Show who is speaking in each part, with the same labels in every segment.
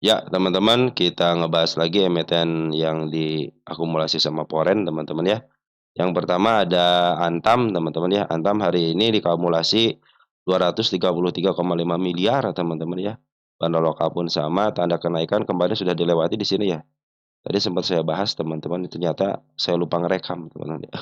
Speaker 1: Ya, teman-teman, kita ngebahas lagi emiten yang diakumulasi sama Foreign, teman-teman ya. Yang pertama ada Antam, teman-teman ya. Antam hari ini diakumulasi 233,5 miliar, teman-teman ya. Bandar lokal pun sama, tanda kenaikan kemarin sudah dilewati di sini ya. Tadi sempat saya bahas, teman-teman, ternyata saya lupa ngerekam, teman-teman ya.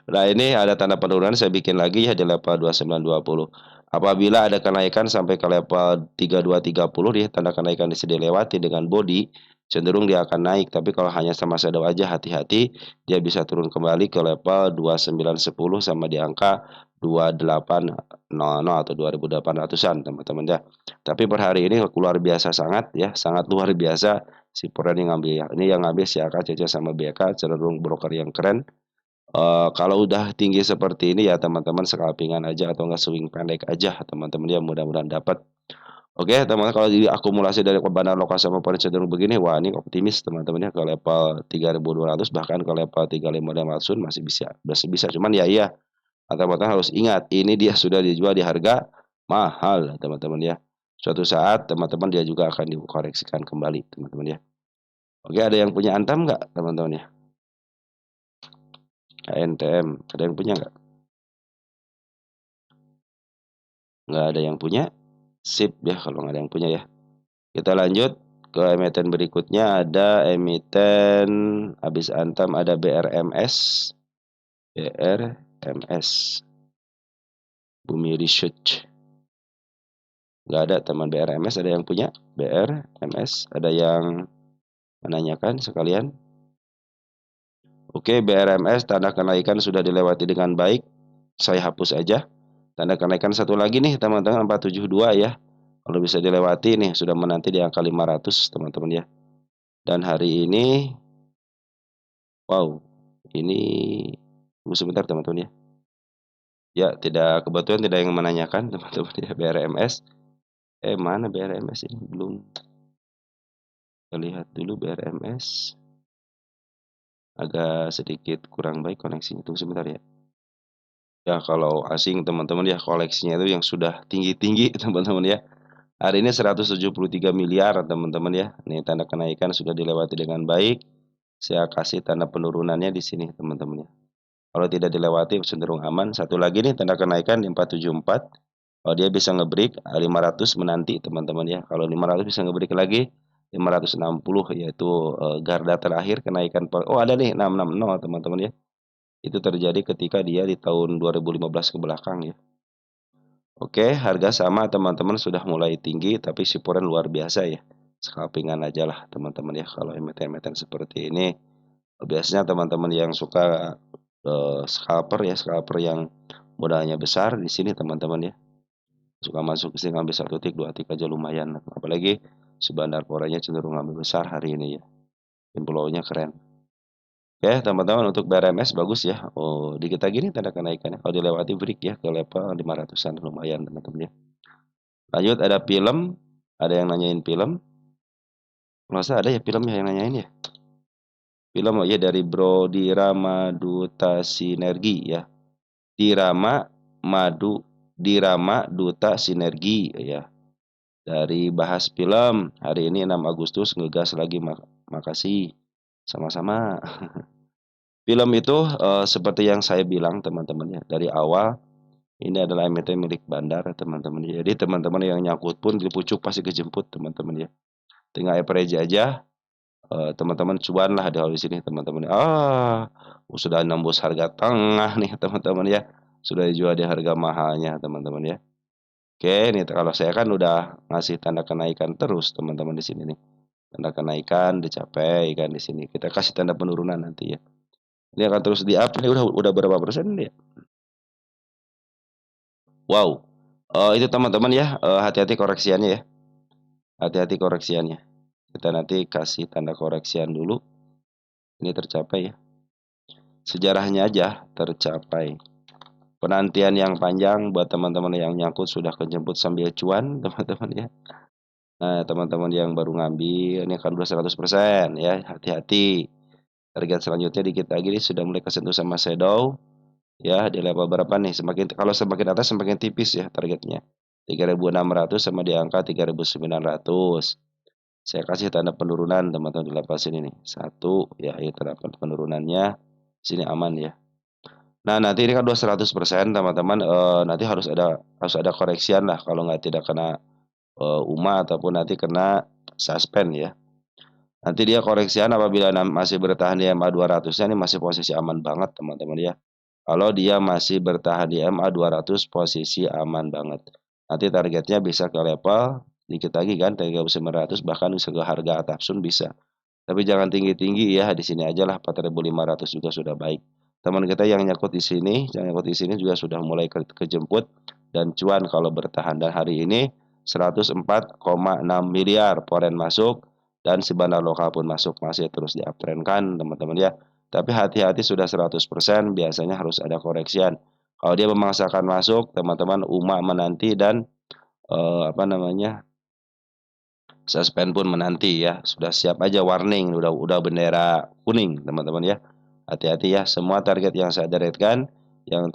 Speaker 1: Nah, ini ada tanda penurunan saya bikin lagi ya di level 2920. Apabila ada kenaikan sampai ke level 3230 dia tanda kenaikan di sini dilewati dengan body, cenderung dia akan naik. Tapi kalau hanya sama shadow aja hati-hati, dia bisa turun kembali ke level 2910 sama di angka 2800 atau 2800-an, teman-teman ya. Tapi per hari ini luar biasa sangat ya, sangat luar biasa si Poren yang ngambil ya. Ini yang ngambil si AK, CC sama BK cenderung broker yang keren. Kalau udah tinggi seperti ini ya teman-teman scalping-an aja atau enggak swing pendek aja teman-teman ya mudah-mudahan dapat. Oke teman-teman kalau diakumulasi dari bandar lokal sama poin cenderung begini wah ini optimis teman-teman ya ke level 3.200 bahkan ke level 3.500 masih bisa cuman ya iya teman-teman harus ingat ini dia sudah dijual di harga mahal teman-teman ya. Suatu saat teman-teman dia juga akan dikoreksikan kembali teman-teman ya. Oke ada yang punya Antam nggak teman-teman ya? KNTM ada yang punya nggak? Nggak ada yang punya? Sip ya kalau nggak ada yang punya ya. Kita lanjut ke emiten berikutnya ada emiten habis Antam ada BRMS. BRMS Bumi Research. Nggak ada teman BRMS ada yang punya? BRMS ada yang menanyakan sekalian? Oke BRMS tanda kenaikan sudah dilewati dengan baik. Saya hapus aja. Tanda kenaikan satu lagi nih teman-teman 472 ya. Kalau bisa dilewati nih sudah menanti di angka 500 teman-teman ya. Dan hari ini wow, ini tunggu sebentar teman-teman ya. Ya, kebetulan tidak yang menanyakan teman-teman ya BRMS. Mana BRMS ini? Belum terlihat dulu BRMS. Agak sedikit kurang baik koneksinya. Tunggu sebentar ya. Ya, kalau asing teman-teman ya koleksinya itu yang sudah tinggi-tinggi teman-teman ya. Hari ini 173 miliar teman-teman ya. Nih tanda kenaikan sudah dilewati dengan baik. Saya kasih tanda penurunannya di sini teman-teman ya. Kalau tidak dilewati cenderung aman. Satu lagi nih tanda kenaikan di 474. Kalau dia bisa ngebreak 500 menanti teman-teman ya. Kalau 500 bisa ngebreak lagi 560 yaitu garda terakhir kenaikan. Oh ada nih 660 teman-teman ya. Itu terjadi ketika dia di tahun 2015 ke belakang ya. Oke, harga sama teman-teman sudah mulai tinggi tapi support luar biasa ya. Scalpingan aja lah teman-teman ya kalau emiten-emiten seperti ini. Biasanya teman-teman yang suka scalper yang modalnya besar di sini teman-teman ya. Suka masuk ke sini ngambil 1 tik 2 tik aja lumayan. Apalagi si bandar korenya cenderung ngambil besar hari ini ya. Inflow-nya keren. Oke, teman-teman untuk BRMS bagus ya. Oh, dikit lagi nih tanda kenaikannya. Kalau dilewati break ya ke level 500-an lumayan teman-teman ya. Lanjut ada film, ada yang nanyain film. Masa ada ya filmnya yang nanyain ya? Film oh ya dari Bro Dirama Duta Sinergi ya. Dirama Madu Dirama Duta Sinergi ya. Dari bahas film hari ini 6 Agustus ngegas lagi makasih sama-sama. Film itu seperti yang saya bilang teman-teman ya dari awal ini adalah emiten milik bandar teman-teman. Jadi teman-teman yang nyangkut pun dipucuk pasti kejemput teman-teman ya. Tinggal average aja teman-teman cuan lah di sini teman-teman. Sudah nembus harga tengah nih teman-teman ya. Sudah dijual di harga mahalnya teman-teman ya. Oke, nih kalau saya kan udah ngasih tanda kenaikan terus teman-teman di sini nih. Tanda kenaikan dicapai kan di sini. Kita kasih tanda penurunan nanti ya. Ini akan terus di up. Ini udah berapa persen nih? Wow. Itu teman-teman ya, hati-hati koreksiannya ya. Hati-hati koreksiannya. Kita nanti kasih tanda koreksian dulu. Ini tercapai ya. Sejarahnya aja tercapai. Penantian yang panjang buat teman-teman yang nyangkut sudah kejemput sambil cuan, teman-teman ya. Nah, teman-teman yang baru ngambil ini kan udah 100% ya, hati-hati. Target selanjutnya dikit lagi nih sudah mulai kesentuh sama shadow ya di level berapa nih? Semakin kalau semakin atas semakin tipis ya targetnya. 3.600 sama di angka 3.900. Saya kasih tanda penurunan teman-teman di level sini nih. Satu, ya ini tanda penurunannya. Sini aman ya. Nah, nanti ini kan udah 100% teman-teman, nanti harus ada koreksian lah kalau nggak tidak kena, UMA ataupun nanti kena suspend ya. Nanti dia koreksian apabila masih bertahan di MA 200-nya ini masih posisi aman banget teman-teman ya. Kalau dia masih bertahan di MA 200 posisi aman banget. Nanti targetnya bisa ke level dikit lagi kan 3.900 bahkan bisa ke harga Atapsun bisa. Tapi jangan tinggi-tinggi ya, di sini aja lah 4.500 juga sudah baik. Teman kita yang nyangkut di sini juga sudah mulai kejemput dan cuan kalau bertahan dan hari ini 104,6 miliar poren masuk dan si bandar lokal pun masuk masih terus di uptrend kan teman-teman ya. Tapi hati-hati sudah 100% biasanya harus ada koreksian. Kalau dia memaksakan masuk, teman-teman UMA menanti dan apa namanya? Suspend pun menanti ya, sudah siap aja warning, udah bendera kuning teman-teman ya. Hati-hati ya, semua target yang saya targetkan, yang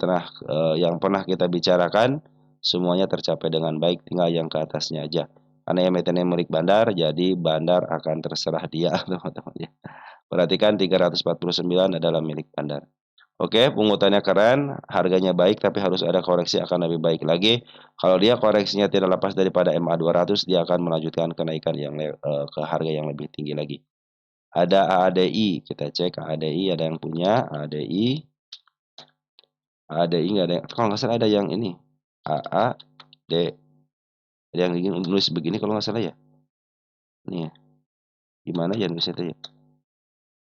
Speaker 1: pernah kita bicarakan, semuanya tercapai dengan baik, tinggal yang ke atasnya aja. Karena emitennya milik bandar, jadi bandar akan terserah dia teman-teman ya. Perhatikan 349 adalah milik bandar. Oke, pungutannya keren, harganya baik, tapi harus ada koreksi akan lebih baik lagi. Kalau dia koreksinya tidak lepas daripada MA 200, dia akan melanjutkan kenaikan ke harga yang lebih tinggi lagi. Ada AADI, kita cek AADI ada yang punya AADI. AADI nggak ada, kalau nggak salah ada yang ini AAD, ada yang ingin nulis begini kalau nggak salah ya. Nih ya, gimana ya nulisnya teh ya?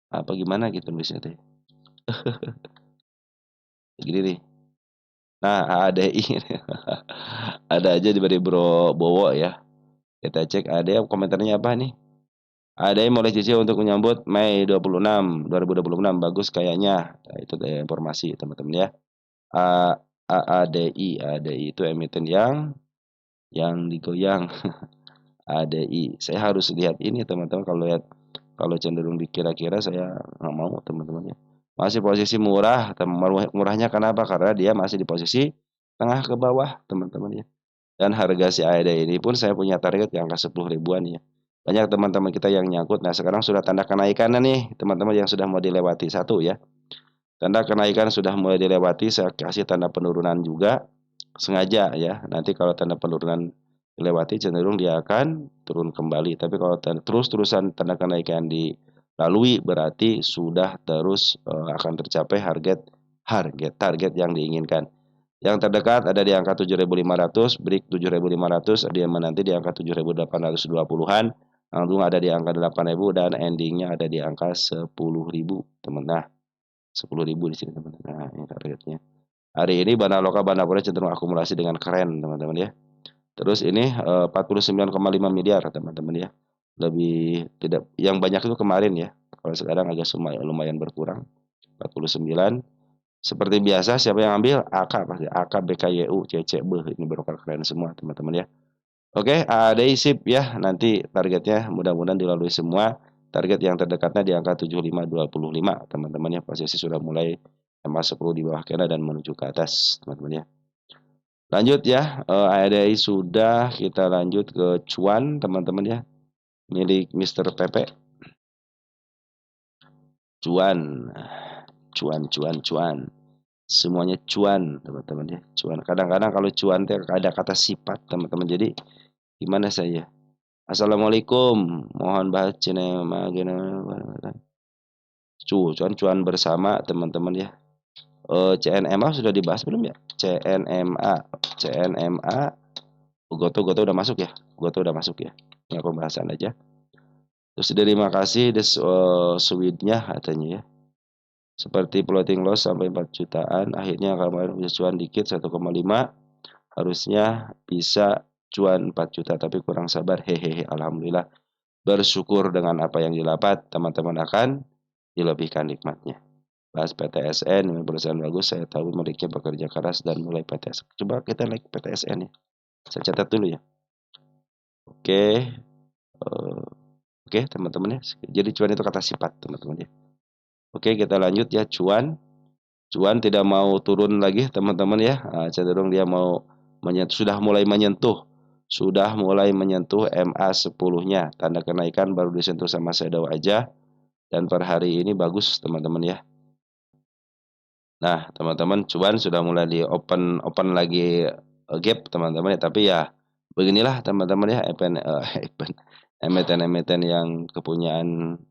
Speaker 1: Apa gimana gitu nulisnya teh? Gini nih. Nah, AADI ada aja diberi Bro Bowo ya. Kita cek ada komentarnya apa nih? Ada yang mulai cicil untuk menyambut Mei 26, 2026 bagus kayaknya. Nah, itu informasi teman-teman ya. A AADI, ADI itu emiten yang digoyang. ADI. Saya harus lihat ini teman-teman kalau cenderung dikira-kira saya nggak mau teman-teman ya. Masih posisi murah, murahnya kenapa? Karena dia masih di posisi tengah ke bawah teman-teman ya. Dan harga si AED ini pun saya punya target yang angka 10 ribuan ya. Banyak teman-teman kita yang nyangkut. Nah, sekarang sudah tanda kenaikannya nih, teman-teman yang sudah mau dilewati satu ya. Tanda kenaikan sudah mulai dilewati, saya kasih tanda penurunan juga sengaja ya. Nanti kalau tanda penurunan dilewati cenderung dia akan turun kembali. Tapi kalau terus-terusan tanda kenaikan dilalui berarti sudah terus akan tercapai target yang diinginkan. Yang terdekat ada di angka 7.500, break 7.500, dia menanti di angka 7.820-an, langsung ada di angka 8.000 dan endingnya ada di angka 10.000, teman. Nah, 10.000 di sini teman. Nah, ini targetnya. Hari ini bandar lokal bandar boleh cenderung akumulasi dengan keren, teman-teman ya. Terus ini 49,5 miliar, teman-teman ya. Lebih tidak yang banyak itu kemarin ya. Kalau sekarang agak lumayan berkurang. 49. Seperti biasa siapa yang ambil? AK pasti. AK, BKYU, CCB. Ini broker keren semua teman-teman ya. Oke, ADI sip ya. Nanti targetnya mudah-mudahan dilalui semua. Target yang terdekatnya di angka 7525 teman-teman ya. Posisi sudah mulai MA 10 di bawah kena dan menuju ke atas teman-teman ya. Lanjut ya, ADI sudah, kita lanjut ke cuan teman-teman ya. Milik Mr. Pepe. Cuan. Cuan. Semuanya cuan teman-teman ya, cuan. Kadang-kadang kalau cuan itu ada kata sifat teman-teman, jadi gimana saya. Assalamualaikum, mohon baca nama cuan bersama teman-teman ya. CNMA sudah dibahas belum ya? CNMA Goto udah masuk ya, udah masuk ya, ini pembahasan aja. Terus terima kasih sweetnya katanya ya. Seperti floating loss sampai 4 jutaan, akhirnya kemarin bisa cuan dikit 1,5, harusnya bisa cuan 4 juta tapi kurang sabar. Hehehe, alhamdulillah. Bersyukur dengan apa yang didapat, teman-teman akan dilebihkan nikmatnya. Bahas PTSN, ini perusahaan bagus, saya tahu miliknya bekerja keras dan mulai PTSN. Coba kita like PTSN ya. Saya catat dulu ya. Oke. Oke, teman-teman ya. Jadi cuan itu kata sifat, teman-teman ya. Oke, kita lanjut ya, cuan. Cuan tidak mau turun lagi teman-teman ya, cenderung dia mau sudah mulai menyentuh MA 10-nya. Tanda kenaikan baru disentuh sama shadow aja, dan per hari ini bagus teman-teman ya. Nah, teman-teman, cuan sudah mulai di open open lagi gap teman-teman ya, tapi ya beginilah teman-teman ya, emiten-emiten yang kepunyaan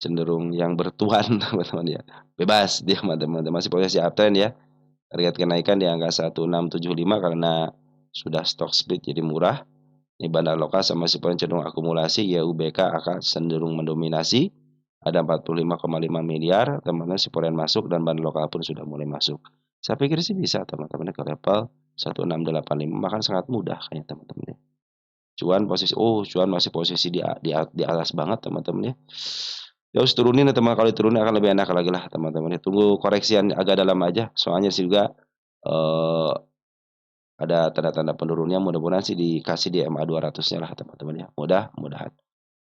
Speaker 1: cenderung yang bertuan teman-teman ya. Bebas dia teman-teman, masih posisi uptrend ya. Target kenaikan di angka 1675 karena sudah stock split jadi murah. Ini bandar lokal sama si cenderung akumulasi, YUBK akan cenderung mendominasi. Ada 45,5 miliar, teman-teman si Poren masuk dan bandar lokal pun sudah mulai masuk. Saya pikir sih bisa teman-teman ke level 1685, bahkan sangat mudah kayaknya teman-teman ya. Cuan masih posisi di atas banget teman-teman ya. Ya harus turunin ya teman, kalau turunin akan lebih enak lagi lah teman-teman ya. Tunggu koreksian agak dalam aja, soalnya sih juga eh, ada tanda-tanda penurunnya, mudah-mudahan sih dikasih di MA 200-nya lah teman-teman ya. Mudah-mudahan.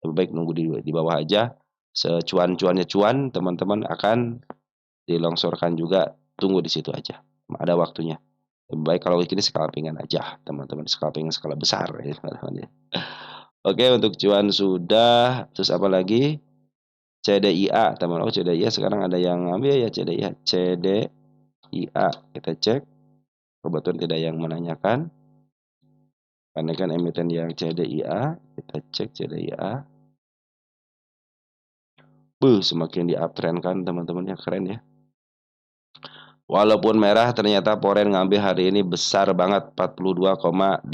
Speaker 1: Lebih baik nunggu di bawah aja. Secuan-cuannya cuan, teman-teman akan dilongsorkan juga. Tunggu di situ aja. Ada waktunya. Lebih baik kalau ini scalpingan aja, teman-teman. Scalping skala besar ya, teman-teman ya. Oke, untuk cuan sudah. Terus apa lagi? CDIA, teman-teman. Oh, CDIA sekarang ada yang ngambil ya CDIA. CDIA. Kita cek. Kebetulan tidak yang menanyakan. Karena kan emiten yang CDIA, kita cek CDIA. Semakin di uptrend kan teman-teman ya, keren ya. Walaupun merah, ternyata Poren ngambil hari ini besar banget, 42,8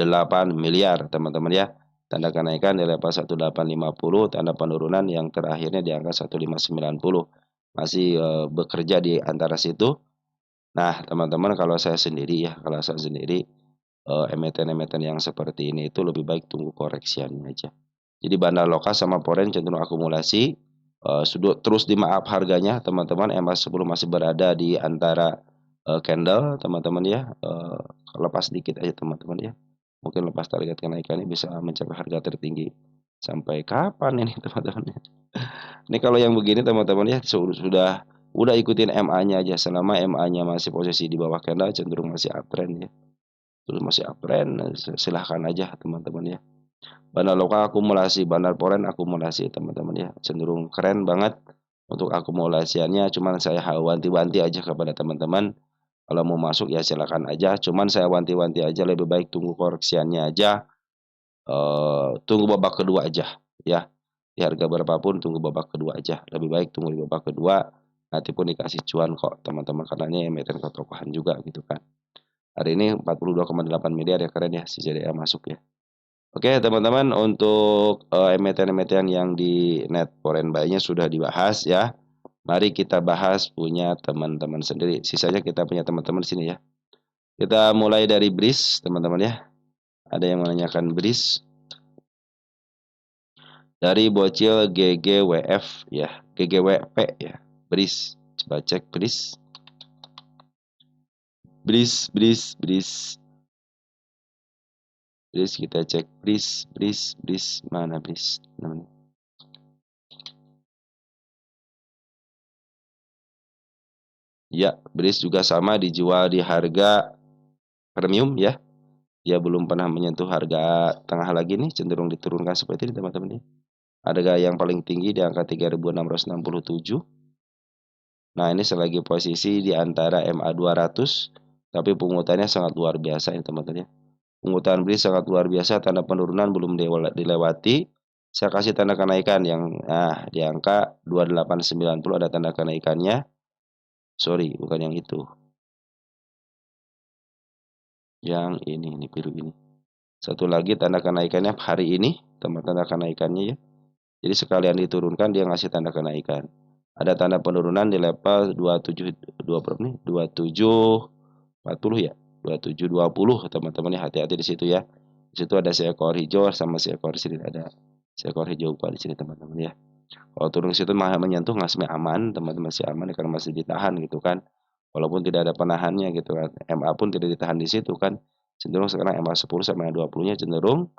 Speaker 1: miliar teman-teman ya. Tanda kenaikan di level 1850, tanda penurunan yang terakhirnya di angka 1590. Masih bekerja di antara situ. Nah, teman-teman, kalau saya sendiri emiten-emiten yang seperti ini itu lebih baik tunggu koreksiannya aja. Jadi bandar lokal sama Poren cenderung akumulasi, terus di maaf harganya teman-teman, MA10 masih berada di antara candle teman-teman ya, lepas dikit aja teman-teman ya. Mungkin lepas target kenaikannya bisa mencapai harga tertinggi. Sampai kapan ini teman-teman ya? Ini kalau yang begini teman-teman ya, udah ikutin MA-nya aja. Selama MA-nya masih posisi di bawah candle, cenderung masih uptrend ya. Terus masih uptrend, silahkan aja teman-teman ya. Bandar lokal akumulasi, bandar Poren akumulasi teman-teman ya. Cenderung keren banget untuk akumulasiannya. Cuman saya wanti-wanti aja kepada teman-teman. Kalau mau masuk ya silakan aja. Cuman saya wanti-wanti aja, lebih baik tunggu koreksiannya aja. Tunggu babak kedua aja ya. Di harga berapapun tunggu babak kedua aja. Lebih baik tunggu di babak kedua. Nanti pun dikasih cuan kok teman-teman, karena ini emiten ketokohan juga gitu kan. Hari ini 42,8 miliar ya, keren ya si JDA masuk ya. Oke teman-teman, untuk emiten-emiten yang di net foreign buy-nya sudah dibahas ya. Mari kita bahas punya teman-teman sendiri. Sisanya kita punya teman-teman sini ya. Kita mulai dari BRIS teman-teman ya. Ada yang menanyakan BRIS. Dari bocil GGWF ya. GGWP ya. BRIS. Coba cek BRIS. BRIS. Kita cek BRIS. Mana BRIS? Ya, BRIS juga sama dijual di harga premium ya. Dia belum pernah menyentuh harga tengah lagi nih, cenderung diturunkan seperti ini teman-teman ya. Harga yang paling tinggi di angka 3.667. Nah, ini selagi posisi di antara MA 200, tapi pungutannya sangat luar biasa ya teman-teman ya. Pungutan BRIS sangat luar biasa, tanda penurunan belum dilewati. Saya kasih tanda kenaikan yang di angka 2890 ada tanda kenaikannya. Sorry, bukan yang itu. Yang ini biru ini. Satu lagi tanda kenaikannya hari ini, tanda kenaikannya ya. Jadi sekalian diturunkan dia ngasih tanda kenaikan. Ada tanda penurunan di level 2740 ya. 2720 teman-teman ya, hati-hati di situ ya. Di situ ada seekor hijau sama seekor sini, ada seekor hijau di sini teman-teman ya. Kalau turun ke situ malah menyentuh ngasih aman, teman-teman masih aman ya, karena masih ditahan gitu kan. Walaupun tidak ada penahannya gitu kan. MA pun tidak ditahan di situ kan. Cenderung sekarang MA 10 sama 20-nya cenderung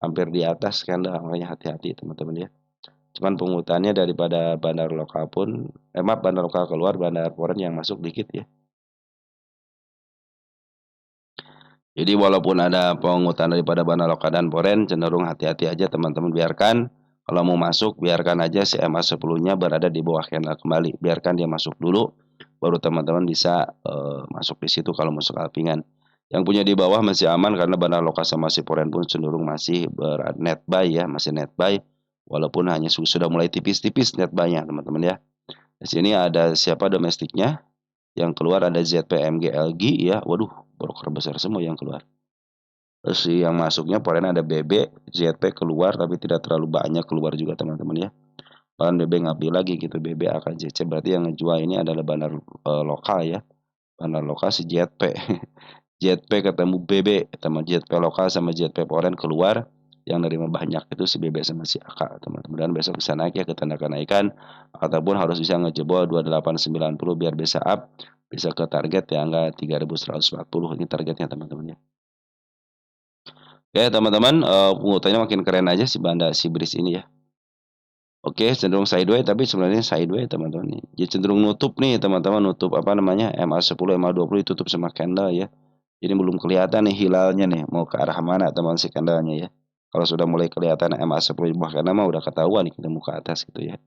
Speaker 1: hampir di atas skandal, makanya hati-hati teman-teman ya. Cuman pungutannya daripada bandar lokal pun, maaf, bandar lokal keluar, bandar foreign yang masuk dikit ya. Jadi walaupun ada pungutan daripada Banaloka dan Poren, cenderung hati-hati aja teman-teman, biarkan kalau mau masuk biarkan aja si MA10-nya berada di bawah candle kembali, biarkan dia masuk dulu, baru teman-teman bisa, masuk di situ kalau masuk alpingan. Yang punya di bawah masih aman karena Banaloka sama si Poren pun cenderung masih net buy ya, masih net buy, walaupun hanya sudah mulai tipis-tipis net buy-nya teman-teman ya. Di sini ada siapa domestiknya, yang keluar ada ZPMG LG ya, waduh broker besar semua yang keluar. Terus yang masuknya Poren ada BB, ZP keluar tapi tidak terlalu banyak keluar juga teman-teman ya. Bahkan BB ngambil lagi gitu, BB akan JC, berarti yang ngejual ini adalah bandar lokal ya. Bandar lokal si ZP. ZP ketemu BB, teman ZP lokal sama ZP Poren keluar, yang nerima banyak itu si BB sama si AK teman-teman. Dan besok bisa naik ya ke tanda kenaikan, ataupun harus bisa ngejebol 2890 biar bisa up, bisa ke target ya angka 3140, ini targetnya teman-teman ya. Oke teman-teman, pungutannya makin keren aja si Bris ini ya. Oke, cenderung sideways tapi sebenarnya sideways teman-teman nih. Dia cenderung nutup nih teman-teman, nutup apa namanya, MA10, MA20 ditutup sama candle ya. Jadi belum kelihatan nih hilalnya nih, mau ke arah mana teman si candlenya ya. Kalau sudah mulai kelihatan MA10 bahkan mah udah ketahuan nih kita mau ke atas gitu ya.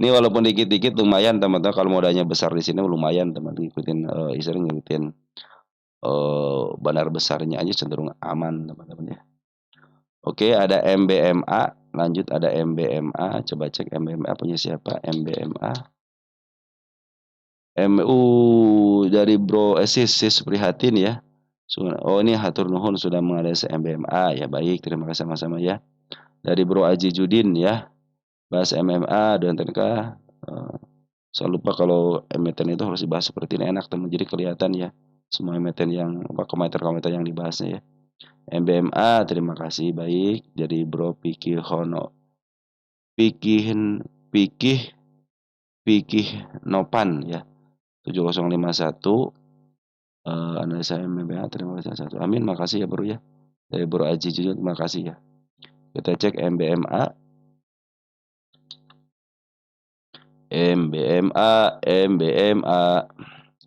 Speaker 1: Ini walaupun dikit-dikit lumayan teman-teman, kalau modalnya besar di sini lumayan teman, ngikutin istilahnya ngikutin bandar besarnya aja cenderung aman teman-teman ya. Oke, ada MBMA, lanjut ada MBMA, coba cek MBMA punya siapa? MBMA. Dari Bro Sis Prihatin ya. Oh ini hatur nuhun sudah mengadai MBMA ya, baik, terima kasih sama-sama ya. Dari Bro Aji Judin ya, bahas MMA dan TNK. Saya lupa kalau emiten itu harus dibahas seperti ini, enak teman, jadi kelihatan ya semua emiten yang komentar-komentar yang dibahasnya ya. MBMA terima kasih, baik. Jadi Bro Pikir Hono Pikih Pikih Nopan ya, 7051, analisa MBA terima kasih satu, amin, makasih ya Bro ya. Dari Bro Aji Jujur terima kasih ya. Kita cek MBMA MBMA MBMA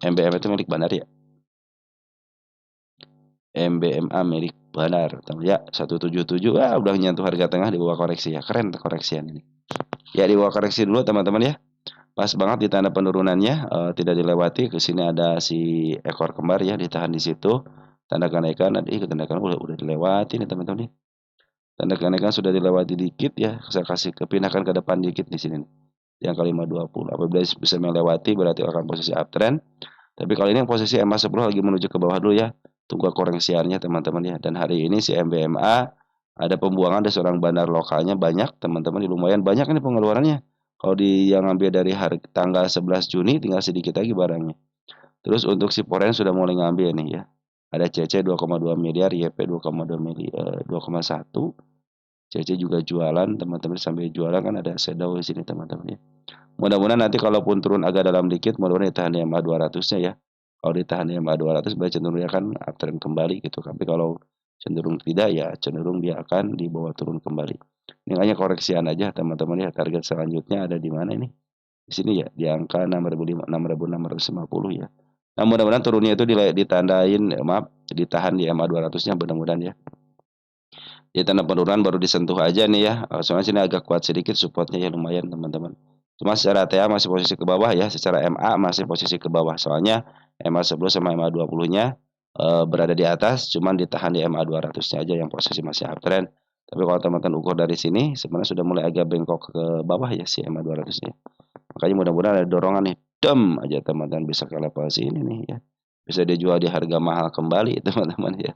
Speaker 1: MBMA itu milik Banar ya. MBMA milik Banar ya, 177, udah nyentuh harga tengah di bawah koreksi ya, keren koreksian ini ya, di bawah koreksi dulu teman-teman ya. Pas banget di tanda penurunannya, tidak dilewati, ke sini ada si ekor kembar ya, ditahan di situ. Tanda kenaikan, tanda kenaikan udah dilewati nih teman-teman nih. Tanda kenaikan sudah dilewati dikit ya, saya kasih kepindahkan ke depan dikit di sini nih. Yang ke 520. Apabila bisa melewati berarti akan posisi uptrend. Tapi kali ini posisi MA10 lagi menuju ke bawah dulu ya. Tunggu koreksiannya teman-teman ya. Dan hari ini si MBMA ada pembuangan dari seorang bandar lokalnya banyak teman-teman, lumayan banyak ini pengeluarannya. Kalau di yang ngambil dari hari tanggal 11 Juni tinggal sedikit lagi barangnya. Terus untuk si Poren sudah mulai ngambil nih ya. Ada CC 2,2 miliar, YP 2,2 miliar, 2,1. CC juga jualan, teman-teman sambil jualan kan ada shadow di sini teman-teman ya. Mudah-mudahan nanti kalaupun turun agak dalam dikit, mudah-mudahan ditahan di MA 200-nya ya. Kalau ditahan di MA 200 berarti cenderung dia akan uptrend kembali gitu. Tapi kalau cenderung tidak ya cenderung dia akan dibawa turun kembali. Ini hanya koreksian aja teman-teman ya. Target selanjutnya ada di mana ini? Di sini ya, di angka 6.650 ya. Nah, mudah-mudahan turunnya itu ditandain, maaf, ditahan di MA 200-nya mudah-mudahan ya. Di tanda penurunan baru disentuh aja nih ya. Soalnya sini agak kuat sedikit supportnya ya, lumayan teman-teman. Cuma secara TA masih posisi ke bawah ya, secara MA masih posisi ke bawah. Soalnya MA10 sama MA20-nya berada di atas, cuman ditahan di MA 200-nya aja yang posisi masih uptrend. Tapi kalau teman-teman ukur dari sini sebenarnya sudah mulai agak bengkok ke bawah ya si MA 200-nya. Makanya mudah-mudahan ada dorongan nih. Dem aja teman-teman bisa ke level sini nih ya. Bisa dijual di harga mahal kembali teman-teman ya.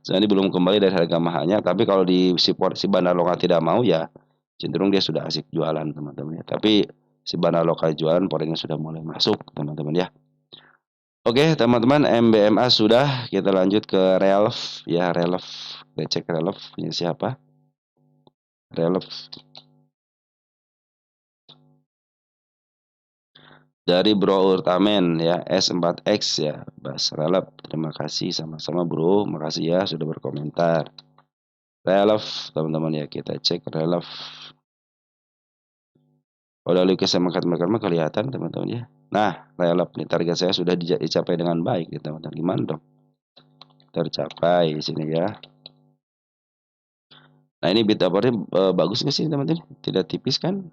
Speaker 1: Soalnya ini belum kembali dari harga mahalnya, tapi kalau di si bandar lokal tidak mau ya cenderung dia sudah asik jualan teman-teman ya. Tapi si bandar lokal jualan, Porennya sudah mulai masuk teman-teman ya. Oke teman-teman, MBMA sudah, kita lanjut ke Relf ya. Relf, kita cek Relf punya siapa. Relf dari Bro Urtamen ya, S4X ya, Bas Relf, terima kasih sama-sama Bro, makasih ya sudah berkomentar. Relf teman-teman ya, kita cek Relf. Kalau dari sama mereka mah kelihatan teman-teman ya. Nah, relap nih target saya sudah dicapai dengan baik ya teman-teman. Gimana dong? tercapai di sini ya. Nah, ini bit upward-nya bagus nggak sih teman-teman? Tidak tipis kan?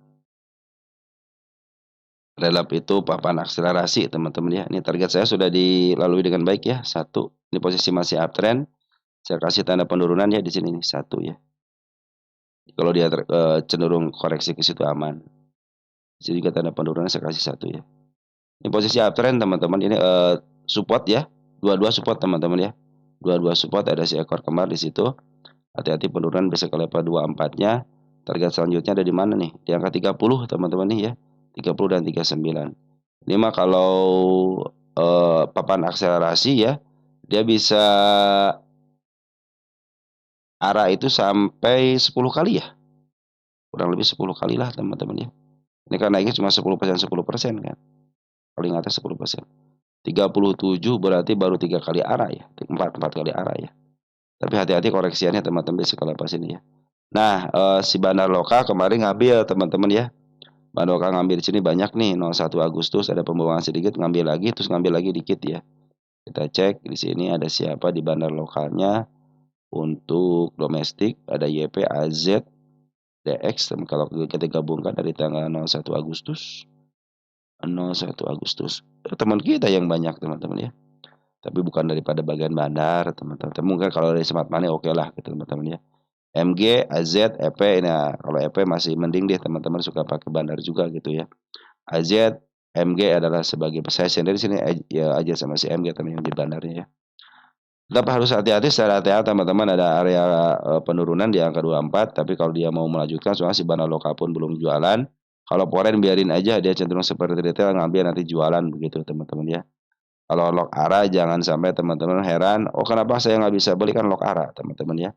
Speaker 1: Relap itu papan akselerasi teman-teman ya. Ini target saya sudah dilalui dengan baik ya. Satu, ini posisi masih uptrend. Saya kasih tanda penurunan ya di sini nih, satu ya. Kalau dia cenderung koreksi ke situ aman. Di sini juga tanda penurunan saya kasih satu ya. Ini posisi uptrend teman-teman. Ini support ya. Dua-dua support teman-teman ya. Dua-dua support, ada si ekor kembar di situ. Hati-hati penurunan bisa ke level 24-nya. Target selanjutnya ada di mana nih? Di angka 30 teman-teman nih ya. 30 dan 39. Ini mah kalau papan akselerasi ya, dia bisa arah itu sampai 10 kali ya. Kurang lebih 10 kali lah teman-teman ya. Ini kan naiknya cuma 10% kan. Paling atas 10%. 37 berarti baru 3 kali arah ya. 4 kali arah ya. Tapi hati-hati koreksiannya teman-teman bisa kelepas ini ya. Nah, si bandar lokal kemarin ngambil teman-teman ya. Bandar lokal ngambil di sini banyak nih, 01 Agustus ada pembuangan sedikit, ngambil lagi, terus ngambil lagi dikit ya. Kita cek di sini ada siapa di bandar lokalnya. Untuk domestik ada YP, AZ, DX. Kalau kita gabungkan dari tanggal 01 Agustus, 01 Agustus. Teman kita yang banyak teman-teman ya. Tapi bukan daripada bagian bandar teman-teman. Mungkin kalau dari Smart Money oke lah gitu teman-teman ya. MG, AZ, EP. Nah, kalau EP masih mending deh teman-teman suka pakai bandar juga gitu ya. AZ, MG adalah sebagai saya sendiri sini ya aja sama si MG teman yang di bandarnya ya. Tetap harus hati-hati secara hati-hati teman-teman, ada area penurunan di angka 24, tapi kalau dia mau melanjutkan soalnya si bandar lokal pun belum jualan. Kalau foreign biarin aja, dia cenderung seperti retail ngambil nanti jualan begitu teman-teman ya. Kalau lock arah jangan sampai teman-teman heran, oh kenapa saya nggak bisa beli, kan lock arah teman-teman ya.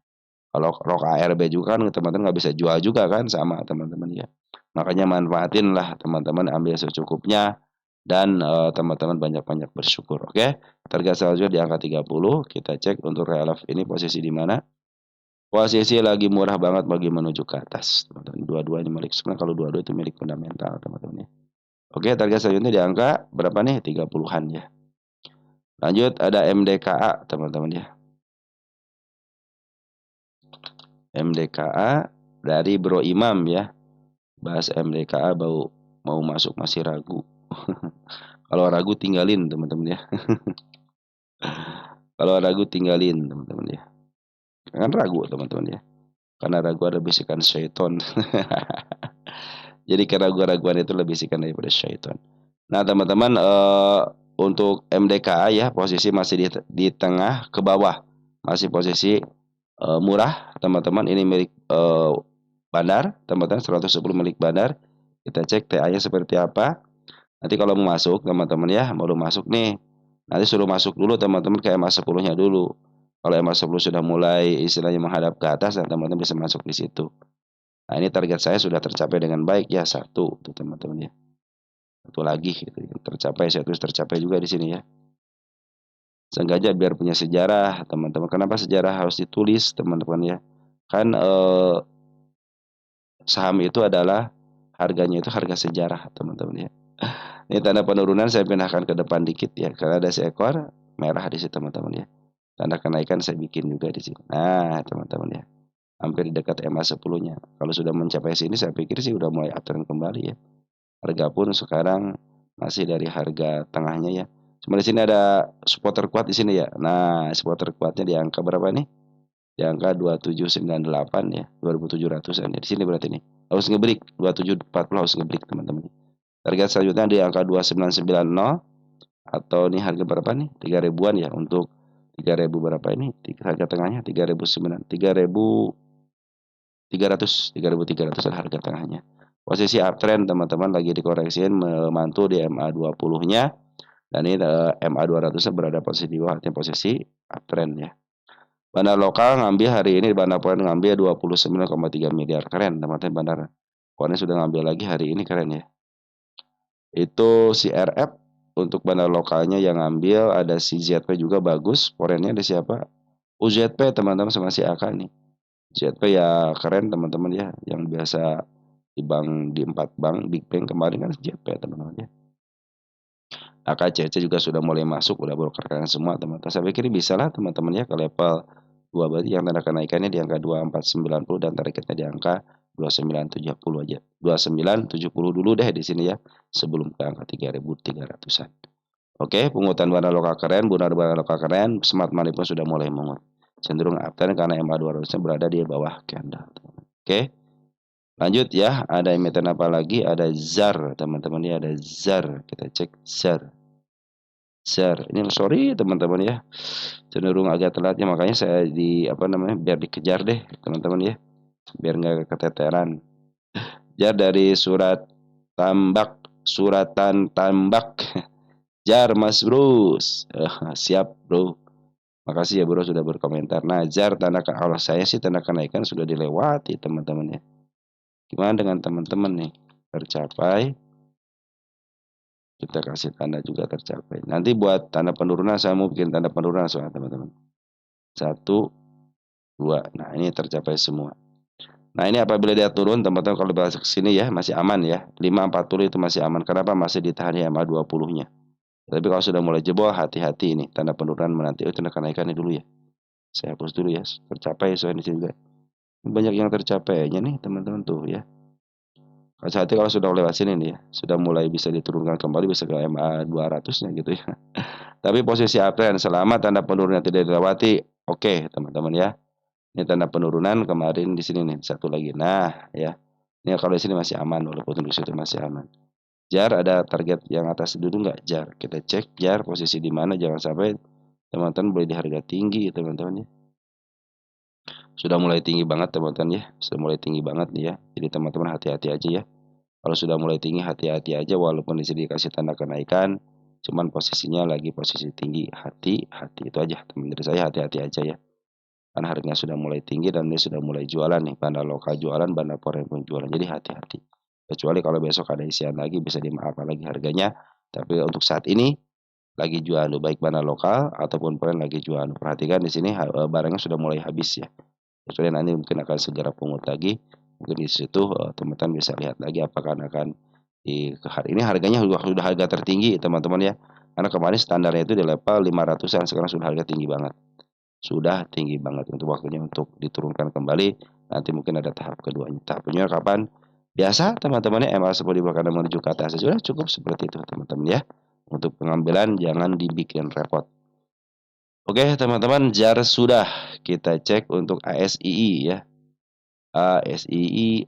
Speaker 1: Kalau lock ARB juga kan teman-teman nggak bisa jual juga kan, sama teman-teman ya. Makanya manfaatin lah teman-teman, ambil secukupnya dan teman-teman banyak-banyak bersyukur. Oke. Target selanjutnya di angka 30, kita cek untuk relaf ini posisi di mana. Posisi lagi murah banget bagi menuju ke atas, teman-teman. Dua-duanya milik, sebenarnya kalau dua-dua itu milik fundamental, teman-teman ya. Oke, target selanjutnya di angka berapa nih? 30-an ya. Lanjut ada MDKA, teman-teman ya. MDKA dari Bro Imam ya. Bahas MDKA mau masuk masih ragu. Kalau ragu tinggalin teman-teman ya. Kalau ragu tinggalin teman-teman ya. Kan ragu teman-teman ya. Karena ragu ada bisikan syaitan. Jadi keraguan-raguan itu lebih bisikan daripada syaitan. Nah teman-teman untuk MDKA ya posisi masih di tengah ke bawah. Masih posisi murah teman-teman. Ini milik bandar teman-teman, 110 milik bandar. Kita cek TA-nya seperti apa. Nanti kalau mau masuk teman-teman ya, baru masuk nih. Nanti suruh masuk dulu teman-teman ke MA 10-nya dulu. Kalau MA 10 sudah mulai istilahnya menghadap ke atas, dan teman-teman bisa masuk di situ. Nah, ini target saya sudah tercapai dengan baik ya, satu tuh teman-teman ya. Satu lagi gitu, tercapai, saya tulis tercapai juga di sini ya. Sengaja biar punya sejarah teman-teman. Kenapa sejarah harus ditulis teman-teman ya? Kan saham itu adalah harganya itu harga sejarah teman-teman ya. Ini tanda penurunan saya pindahkan ke depan dikit ya, karena ada seekor merah di situ teman-teman ya. Tanda kenaikan saya bikin juga di sini. Nah, teman-teman ya. Hampir di dekat MA 10-nya. Kalau sudah mencapai sini saya pikir sih udah mulai uptrend kembali ya. Harga pun sekarang masih dari harga tengahnya ya. Cuma di sini ada support terkuat di sini ya. Nah, support terkuatnya di angka berapa nih? Di angka 2798 ya, 2700-an ya. Di sini berarti nih. Harus ngebreak 2740, harus ngebreak teman-teman. Target selanjutnya di angka 2990 atau nih harga berapa nih? 3000-an ya untuk 3000 berapa ini? Harga tengahnya 3300 harga tengahnya. Posisi uptrend teman-teman lagi dikoreksiin memantul di MA20-nya dan ini MA200-nya berada posisi di bawah, artinya posisi uptrend ya. Bandar lokal ngambil hari ini, bandar poin ngambil 29,3 miliar, keren teman-teman. Bandar poinnya sudah ngambil lagi hari ini, keren ya. Itu si RF untuk bandar lokalnya yang ngambil, ada si ZP juga bagus, porennya ada siapa? UZP teman-teman, sama si AK nih. ZP ya keren teman-teman ya, yang biasa di bank, di 4 bank Big Bank kemarin kan ZP teman-teman ya. AKCC juga sudah mulai masuk, udah broker kalian semua teman-teman. Saya pikir bisa lah teman-teman ya ke level 2 berarti yang tanda kenaikannya di angka 2490 dan targetnya di angka 2970 aja. 2970 dulu deh di sini ya sebelum ke angka 3300-an. Oke, pungutan barang lokal keren, benar barang lokal keren, smart money pun sudah mulai menguat. Cenderung uptrend karena MA200-nya berada di bawah candle. Oke. Lanjut ya, ada emiten apa lagi? Ada ZAR, teman-teman ya, ada ZAR. Kita cek ZAR. ZAR. Ini sorry teman-teman ya. Cenderung agak telat ya, makanya saya biar dikejar deh, teman-teman ya. Biar nggak keteteran. ZAR dari suratan tambak. ZAR Mas Bros. Siap, Bro. Makasih ya Bro sudah berkomentar. Nah, ZAR kalau saya sih tanda kenaikan sudah dilewati, teman-teman ya. Gimana dengan teman-teman nih? Tercapai? Kita kasih tanda juga tercapai. Nanti buat tanda penurunan saya mau bikin tanda penurunan soalnya teman-teman. 1, 2. Nah, ini tercapai semua. Nah, ini apabila dia turun teman-teman kalau balik ke sini ya masih aman ya. 540 itu masih aman. Kenapa? Masih ditahan di MA 20-nya. Tapi kalau sudah mulai jebol hati-hati ini tanda penurunan menanti. Oh, tanda kenaikannya dulu ya. Saya hapus dulu ya. Tercapai soalnya di sini juga. Banyak yang tercapainya nih teman-teman tuh ya. Hati-hati kalau sudah lewat sini nih ya. Sudah mulai bisa diturunkan kembali bisa ke MA 200-nya gitu ya. Tapi posisi uptrend selama tanda penurunan tidak dilewati, oke, teman-teman ya. Ini tanda penurunan kemarin di sini nih, satu lagi. Nah, ya. Ini kalau di sini masih aman walaupun di situ masih aman. JAR ada target yang atas dulu nggak JAR? Kita cek JAR posisi di mana, jangan sampai teman-teman boleh di harga tinggi teman-teman ya. Sudah mulai tinggi banget teman-teman ya. Sudah mulai tinggi banget nih ya. Jadi teman-teman hati-hati aja ya. Kalau sudah mulai tinggi hati-hati aja walaupun di sini dikasih tanda kenaikan, cuman posisinya lagi posisi tinggi, hati-hati itu aja. Teman dari saya hati-hati aja ya. Karena harganya sudah mulai tinggi dan dia sudah mulai jualan nih, bandar lokal jualan, bandar foreign pun jualan. Jadi hati-hati. Kecuali kalau besok ada isian lagi bisa dimaafkan lagi harganya. Tapi untuk saat ini lagi jual baik bandar lokal ataupun foreign lagi jual. Perhatikan di sini barangnya sudah mulai habis ya. Kecuali nanti mungkin akan segera pungut lagi. Mungkin di situ teman-teman bisa lihat lagi apakah akan di hari ini harganya sudah harga tertinggi teman-teman ya. Karena kemarin standarnya itu di level 500-an, sekarang sudah harga tinggi banget. Sudah tinggi banget untuk waktunya untuk diturunkan kembali. Nanti mungkin ada tahap keduanya. Tahap kedua kapan? Biasa teman-teman ya, MA10 bahkan menuju ke atas sudah cukup seperti itu teman-teman ya. Untuk pengambilan jangan dibikin repot. Oke teman-teman, JAR sudah kita cek untuk ASII ya. ASII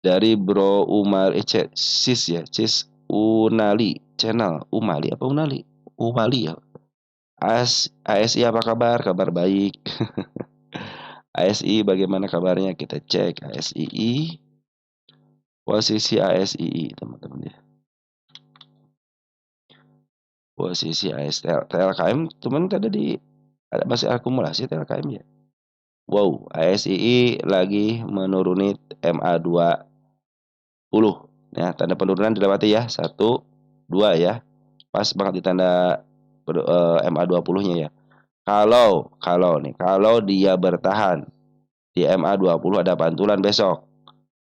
Speaker 1: dari Bro Umar Cis ya, Cis Unali channel Umali apa Unali? Umali ya. ASI apa kabar? Kabar baik. ASI bagaimana kabarnya? Kita cek ASII. Posisi ASII teman-teman ya. Posisi TLKM teman tadi di ada masih akumulasi TLKM ya. Wow, ASII lagi menuruni MA20 ya, tanda penurunan dilewati ya. 1, 2 ya. Pas banget di tanda MA20-nya ya. Kalau dia bertahan di MA20 ada pantulan besok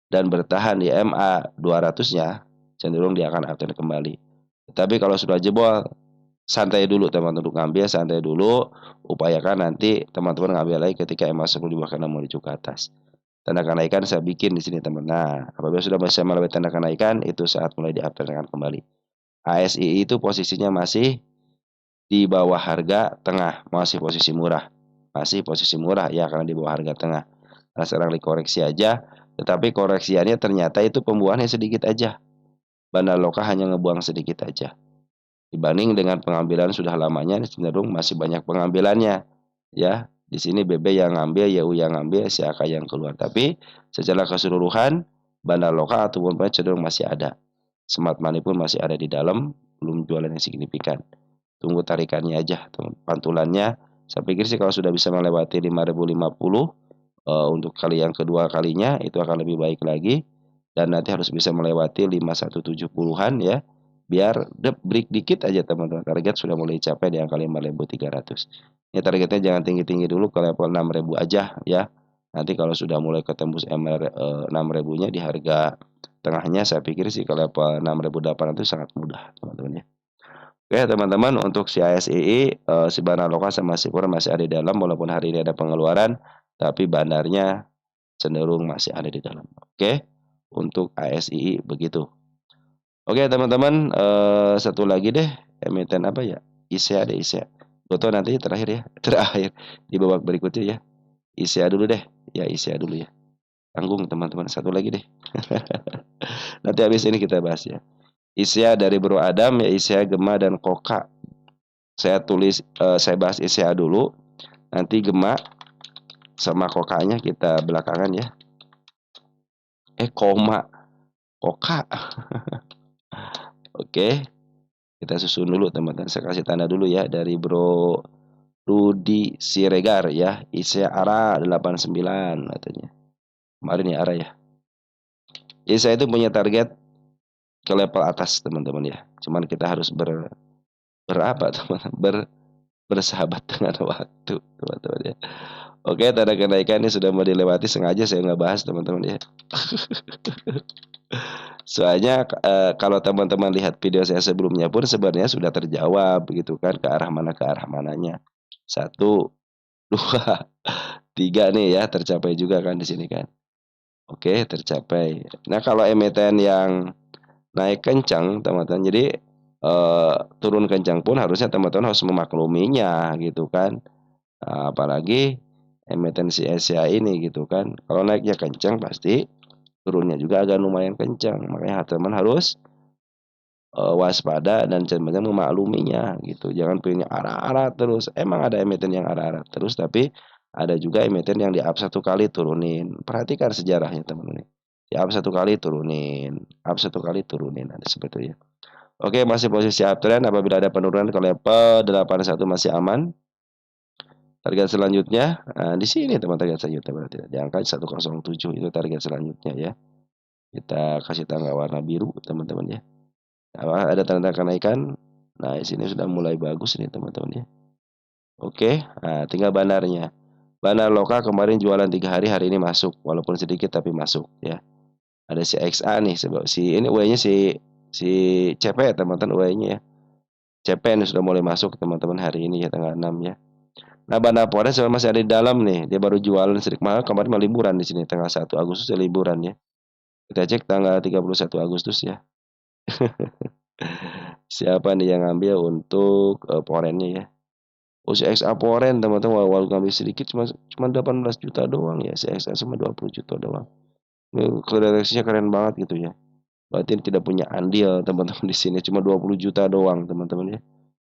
Speaker 1: dan bertahan di MA 200-nya cenderung dia akan uptrend kembali. Tapi kalau sudah jebol santai dulu teman-teman untuk ngambil, santai dulu, upayakan nanti teman-teman ngambil lagi ketika MA10 bahkan menuju ke atas. Tanda kenaikan saya bikin di sini teman. Nah, apabila sudah bisa melewati tanda kenaikan itu saat mulai di-uptrend kembali. ASI itu posisinya masih di bawah harga tengah, masih posisi murah. Masih posisi murah ya karena di bawah harga tengah. Nah, sekarang dikoreksi aja, tetapi koreksiannya ternyata itu pembuahannya sedikit aja. Bandar lokal hanya ngebuang sedikit aja. Dibanding dengan pengambilan sudah lamanya cenderung masih banyak pengambilannya. Ya, di sini BB yang ngambil, YU yang ngambil, CAK yang keluar. Tapi secara keseluruhan bandar lokal ataupun cenderung masih ada. Smart money pun masih ada di dalam, belum jualan yang signifikan. Tunggu tarikannya aja, pantulannya. Saya pikir sih kalau sudah bisa melewati 5050 untuk kali yang kedua kalinya itu akan lebih baik lagi dan nanti harus bisa melewati 5170-an ya. Biar break dikit aja teman-teman. Target sudah mulai capai di angka 5300. Ini targetnya jangan tinggi-tinggi dulu ke level 6000 aja ya. Nanti kalau sudah mulai ketembus MR 6000-nya di harga tengahnya saya pikir sih ke level 6.800 sangat mudah teman-teman ya. Oke teman-teman, untuk si ASII, si Bana Loka sama si Pura masih ada di dalam walaupun hari ini ada pengeluaran, tapi bandarnya cenderung masih ada di dalam. Oke, untuk ASII begitu. Oke teman-teman, satu lagi deh, emiten apa ya? ISEA deh, ISEA. Toto nanti terakhir ya, terakhir di babak berikutnya ya. ISEA dulu deh, ya ISEA dulu ya. Tanggung teman-teman, satu lagi deh. Nanti habis ini kita bahas ya. ISEA dari Bro Adam ya, ISEA, Gema dan Koka. Saya bahas ISEA dulu. Nanti Gema sama Kokanya kita belakangan ya. Koma, Koka. Oke, kita susun dulu teman-teman. Saya kasih tanda dulu ya dari Bro Rudi Siregar ya. ISEA ARA 89 katanya. Kemarin ya ARA ya. ISEA itu punya target ke level atas teman-teman ya. Cuman kita harus berapa teman-teman? Bersahabat dengan waktu teman-teman ya. Oke, tanda kenaikan ini sudah mau dilewati, sengaja saya nggak bahas teman-teman ya. Soalnya kalau teman-teman lihat video saya sebelumnya pun sebenarnya sudah terjawab begitu kan, ke arah mananya. 1, 2, 3 nih ya, tercapai juga kan di sini kan. Oke, tercapai. Nah, kalau emiten yang naik kencang teman-teman, jadi turun kencang pun harusnya teman-teman harus memakluminya gitu kan. Apalagi emiten si Asia ini gitu kan. Kalau naiknya kencang pasti turunnya juga agak lumayan kencang. Makanya teman harus waspada dan teman-teman memakluminya gitu. Jangan pilihnya arah-arah terus. Emang ada emiten yang arah-arah terus, tapi ada juga emiten yang di up 1 kali turunin. Perhatikan sejarahnya teman-teman. Di up 1 kali turunin, up 1 kali turunin, ada seperti itu ya. Oke, masih posisi uptrend. Apabila ada penurunan ke level 81 masih aman. Target selanjutnya, di sini teman, target selanjutnya berarti di angka 107 itu target selanjutnya ya. Kita kasih tangga warna biru teman-teman ya. Ada tanda kenaikan. Nah, di sini sudah mulai bagus ini teman-teman ya. Oke, nah tinggal bandarnya. Bandar Loka kemarin jualan 3 hari, hari ini masuk walaupun sedikit tapi masuk ya. Ada si XA nih, sebab si ini UE-nya si CP teman-teman, UE-nya ya. CP ini sudah mulai masuk teman-teman hari ini ya, tanggal 6 ya. Nah, Bandar Polres masih ada di dalam nih. Dia baru jualan sedikit mahal, kemarin mau liburan di sini tanggal 1 Agustus ya, liburan ya. Kita cek tanggal 31 Agustus ya. Siapa nih yang ngambil untuk porennya ya. Oh, si XA poren teman-teman, walau ngambil sedikit cuma 18 juta doang ya. Si XA cuma 20 juta doang. Ini koreksinya keren banget gitu ya. Berarti tidak punya andil teman-teman di sini, cuma 20 juta doang teman-teman ya.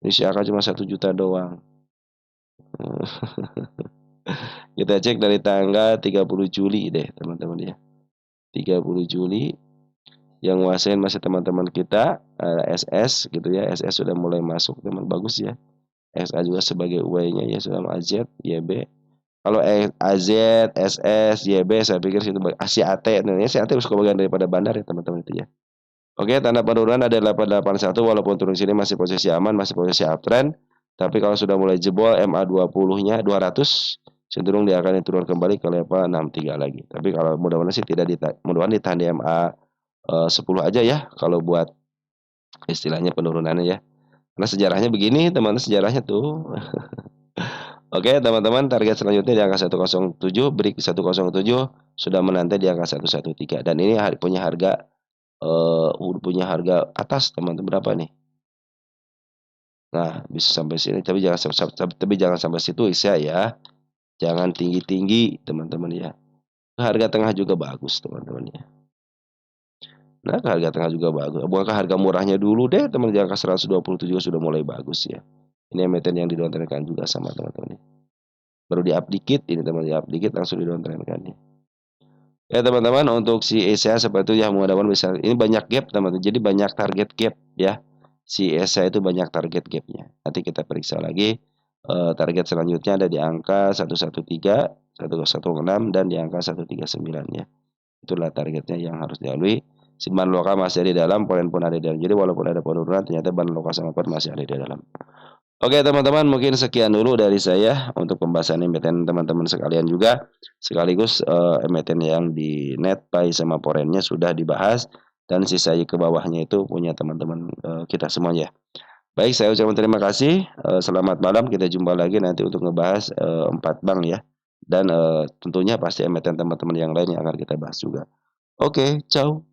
Speaker 1: Ini si AK cuma 1 juta doang. Kita cek dari tanggal 30 Juli deh teman-teman ya. 30 Juli yang nguasain masih teman-teman kita SS gitu ya. SS sudah mulai masuk teman, bagus ya. SA juga sebagai UE-nya ya, sudah AZ, YB. Kalau AZ, SS, YB saya pikir itu ACAT, nah ini ACAT harus kebagian daripada bandar ya teman-teman itu ya. Oke, tanda penurunan ada 881 walaupun turun sini masih posisi aman, masih posisi uptrend. Tapi kalau sudah mulai jebol MA20-nya 200 cenderung dia akan turun kembali ke level 63 lagi. Tapi kalau mudah-mudahan sih tidak mudah-mudahan ditahan di MA 10 aja ya kalau buat istilahnya penurunannya ya. Karena sejarahnya begini, teman-teman, sejarahnya tuh. Oke, teman-teman, target selanjutnya di angka 107, break 107 sudah menanti di angka 113 dan ini punya harga atas teman-teman, berapa nih? Nah, bisa sampai sini tapi jangan sampai situ ya. Jangan tinggi-tinggi, teman-teman ya. Harga tengah juga bagus, teman-teman ya. Nah, harga tengah juga bagus. Bukankah harga murahnya dulu deh, teman, di angka 127 juga sudah mulai bagus ya. Ini emiten yang didontrenkan juga sama teman-teman. Baru di-up dikit, ini teman, di-up dikit langsung didontrenkan ya. Ya teman-teman, untuk si ESA seperti itu ya, mudah-mudahan bisa. Ini banyak gap teman-teman, jadi banyak target gap ya. Si ESA itu banyak target gapnya. Nanti kita periksa lagi target selanjutnya ada di angka 113, 116 dan di angka 139 ya. Itulah targetnya yang harus dilalui. Si ban lokal masih ada di dalam, poin pun ada di dalam. Jadi walaupun ada penurunan, ternyata ban lokal sama poin masih ada di dalam. Oke teman-teman, mungkin sekian dulu dari saya untuk pembahasan emiten teman-teman sekalian juga, sekaligus, emiten yang di NetBuy sama Foreign-nya sudah dibahas dan sisa ke bawahnya itu punya teman-teman, kita semuanya. Baik, saya ucapkan terima kasih, selamat malam, kita jumpa lagi nanti untuk ngebahas, 4 bank ya, dan, tentunya pasti emiten teman-teman yang lain yang akan kita bahas juga. Oke, ciao.